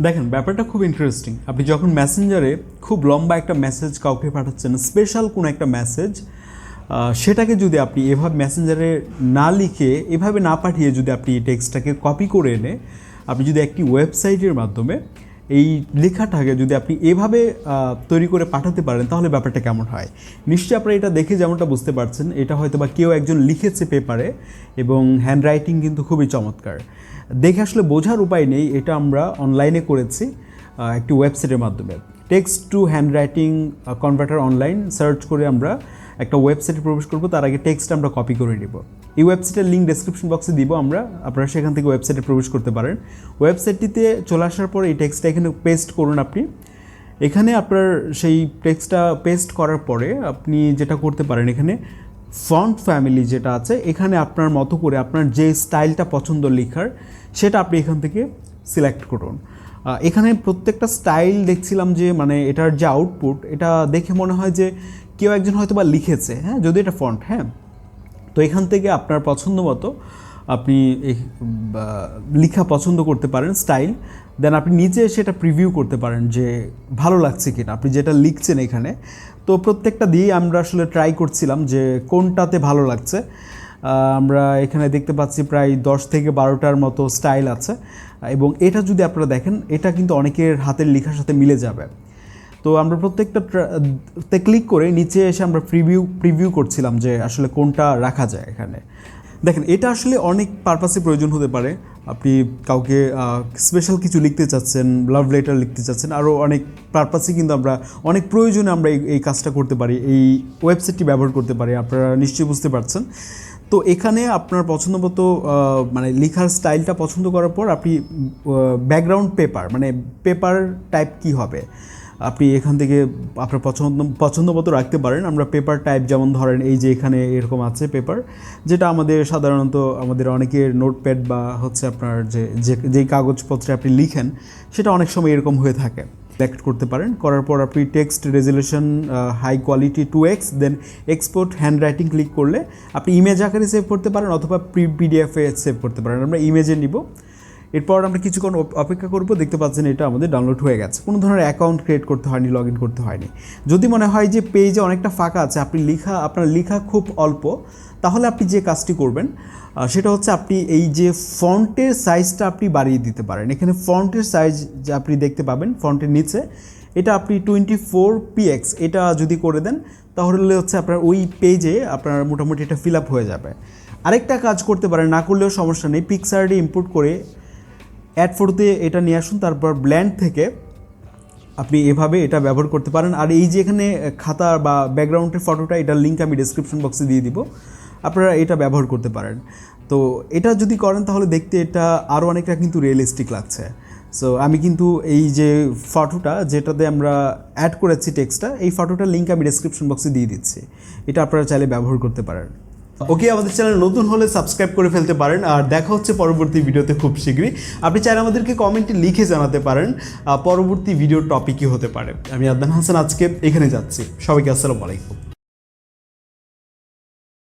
দেখেন ব্যাপারটা খুব ইন্টারেস্টিং। আপনি যখন মেসেঞ্জারে খুব লম্বা একটা মেসেজ কাউকে পাঠাচ্ছেন, স্পেশাল কোনো একটা মেসেজ, সেটাকে যদি আপনি এভাবে মেসেঞ্জারে না লিখে এভাবে না পাঠিয়ে যদি আপনি টেক্সটটাকে কপি করে এনে আপনি যদি একটি ওয়েবসাইটের মাধ্যমে এই লেখাটাকে যদি আপনি এভাবে তৈরি করে পাঠাতে পারেন তাহলে ব্যাপারটা কেমন হয়। নিশ্চয়ই আপনারা এটা দেখে যেমনটা বুঝতে পারছেন, এটা হয়তো বা কেউ একজন লিখেছে পেপারে এবং হ্যান্ডরাইটিং কিন্তু খুবই চমৎকার। দেখে আসলে বোঝার উপায় নেই, এটা আমরা অনলাইনে করেছি একটি ওয়েবসাইটের মাধ্যমে। Text to handwriting converter online search করে আমরা একটা ওয়েবসাইটে প্রবেশ করব, তার আগে টেক্সট আমরা কপি করে নেব। এই ওয়েবসাইটের লিঙ্ক ডেসক্রিপশন বক্সে দিব আমরা, আপনারা সেখান থেকে ওয়েবসাইটে প্রবেশ করতে পারেন। ওয়েবসাইটটিতে চলে আসার পর এই টেক্সটটা এখানে পেস্ট করুন। আপনি এখানে আপনার সেই টেক্সটটা পেস্ট করার পরে আপনি যেটা করতে পারেন, এখানে ফন্ট ফ্যামিলি যেটা আছে এখানে আপনার মতো করে আপনার যে স্টাইলটা পছন্দ লেখার সেটা আপনি এখান থেকে সিলেক্ট করুন। এখানে প্রত্যেকটা স্টাইল দেখছিলাম যে মানে এটার যে আউটপুট এটা দেখে মনে হয় যে কেউ একজন হয়তো বা লিখেছে, হ্যাঁ, যদি এটা ফন্ট, হ্যাঁ। তো এখান থেকে আপনার পছন্দ মতো আপনি লেখা পছন্দ করতে পারেন স্টাইল, দেন আপনি নিচে সেটা প্রিভিউ করতে পারেন যে ভালো লাগছে কিনা আপনি যেটা লিখছেন এখানে। তো প্রত্যেকটা দিয়েই আমরা আসলে ট্রাই করছিলাম যে কোনটাতে ভালো লাগছে। আমরা এখানে দেখতে পাচ্ছি প্রায় 10 থেকে 12টার মতো স্টাইল আছে এবং এটা যদি আপনারা দেখেন এটা কিন্তু অনেকের হাতের লেখার সাথে মিলে যাবে। তো আমরা প্রত্যেকটাতে ক্লিক করে নিচে এসে আমরা প্রিভিউ করছিলাম যে আসলে কোনটা রাখা যায় এখানে। দেখেন এটা আসলে অনেক পারপাসে প্রয়োজন হতে পারে। আপনি কাউকে স্পেশাল কিছু লিখতে চাচ্ছেন, লাভ লেটার লিখতে চাচ্ছেন, আরও অনেক পারপাসে কিন্তু আমরা অনেক প্রয়োজনে আমরা এই কাজটা করতে পারি, এই ওয়েবসাইটটি ব্যবহার করতে পারি। আপনারা নিশ্চয়ই বুঝতে পারছেন। তো এখানে আপনার পছন্দ মতো মানে লেখার স্টাইলটা পছন্দ করার পর আপনি ব্যাকগ্রাউন্ড পেপার মানে পেপার টাইপ কি হবে আপনি এখান থেকে আপনার পছন্দ মতো রাখতে পারেন। আমরা পেপার টাইপ যেমন ধরেন এই যে এখানে এরকম আছে পেপার, যেটা আমাদের সাধারণত আমাদের অনেকের নোটপ্যাড বা হচ্ছে আপনার যেই কাগজপত্রে আপনি লিখেন সেটা অনেক সময় এরকম হয়ে থাকে। সিলেক্ট করতে পারেন, করার পর আপনি text resolution high quality 2x দেন এক্সপোর্ট হ্যান্ডরাইটিং ক্লিক করলে আপনি ইমেজ আকারে সেভ করতে পারেন অথবা পিডিএফে সেভ করতে পারেন। আমরা ইমেজে নিব, এরপর আমরা কিছুক্ষণ অপেক্ষা করব। দেখতে পাচ্ছেন এটা আমাদের ডাউনলোড হয়ে গেছে, কোনো ধরনের অ্যাকাউন্ট ক্রিয়েট করতে হয়নি, লগ ইন করতে হয়নি। যদি মনে হয় যে পেজে অনেকটা ফাঁকা আছে, আপনার লেখা খুব অল্প, তাহলে আপনি যে কাজটি করবেন সেটা হচ্ছে আপনি এই যে ফন্টের সাইজটা আপনি বাড়িয়ে দিতে পারেন। এখানে ফন্টের সাইজ যে আপনি দেখতে পাবেন ফন্টের নিচে, এটা আপনি 24px এটা যদি করে দেন তাহলে হচ্ছে আপনার ওই পেজে আপনার মোটামুটি এটা ফিল আপ হয়ে যাবে। আরেকটা কাজ করতে পারেন, না করলেও সমস্যা নেই, পিক্সারডে ইম্পোর্ট করে অ্যাড ফটোতে এটা নিয়ে আসুন, তারপর ব্ল্যান্ড থেকে আপনি এভাবে এটা ব্যবহার করতে পারেন। আর এই যে এখানে খাতা বা ব্যাকগ্রাউন্ডের ফটোটা, এটার লিঙ্ক আমি ডেসক্রিপশন বক্সে দিয়ে দিব, আপনারা এটা ব্যবহার করতে পারেন। তো এটা যদি করেন তাহলে দেখতে এটা আরও অনেকটা কিন্তু রিয়েলিস্টিক লাগছে। সো আমি কিন্তু এই যে ফটোটা যেটাতে আমরা অ্যাড করেছি টেক্সটটা, এই ফটোটার লিঙ্ক আমি ডেসক্রিপশন বক্সে দিয়ে দিচ্ছি, এটা আপনারা চাইলে ব্যবহার করতে পারেন। ওকে, আমাদের চ্যানেল নতুন হলে সাবস্ক্রাইব করে ফেলতে পারেন। আর দেখা হচ্ছে পরবর্তী ভিডিওতে খুব শীঘ্রই। আপনি চাইলে আমাদেরকে কমেন্টে লিখে জানাতে পারেন পরবর্তী ভিডিওর টপিক কী হতে পারে। আমি আদনান হাসান আজকে এখানে যাচ্ছি। সবাইকে আসসালামু আলাইকুম।